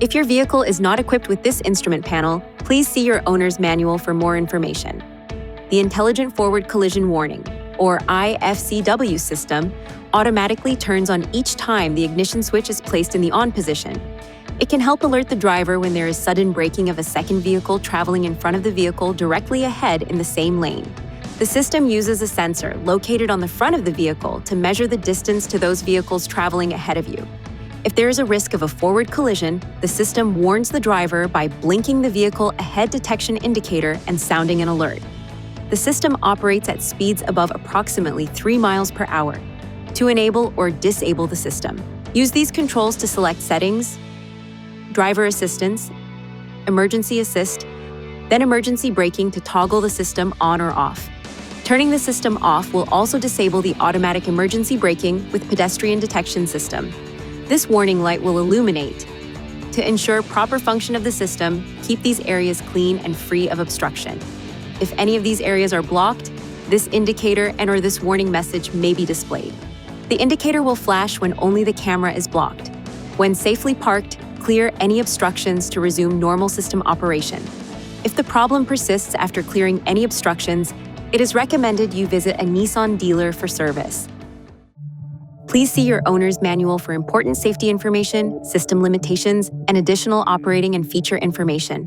If your vehicle is not equipped with this instrument panel, please see your owner's manual for more information. The Intelligent Forward Collision Warning, or I-FCW system, automatically turns on each time the ignition switch is placed in the on position. It can help alert the driver when there is sudden braking of a second vehicle traveling in front of the vehicle directly ahead in the same lane. The system uses a sensor located on the front of the vehicle to measure the distance to those vehicles traveling ahead of you. If there is a risk of a forward collision, the system warns the driver by blinking the vehicle ahead detection indicator and sounding an alert. The system operates at speeds above approximately 3 miles per hour. To enable or disable the system, use these controls to select Settings, Driver Assistance, Emergency Assist, then Emergency Braking to toggle the system on or off. Turning the system off will also disable the automatic emergency braking with pedestrian detection system. This warning light will illuminate. To ensure proper function of the system, keep these areas clean and free of obstruction. If any of these areas are blocked, this indicator and/or this warning message may be displayed. The indicator will flash when only the camera is blocked. When safely parked, clear any obstructions to resume normal system operation. If the problem persists after clearing any obstructions, it is recommended you visit a Nissan dealer for service. Please see your owner's manual for important safety information, system limitations, and additional operating and feature information.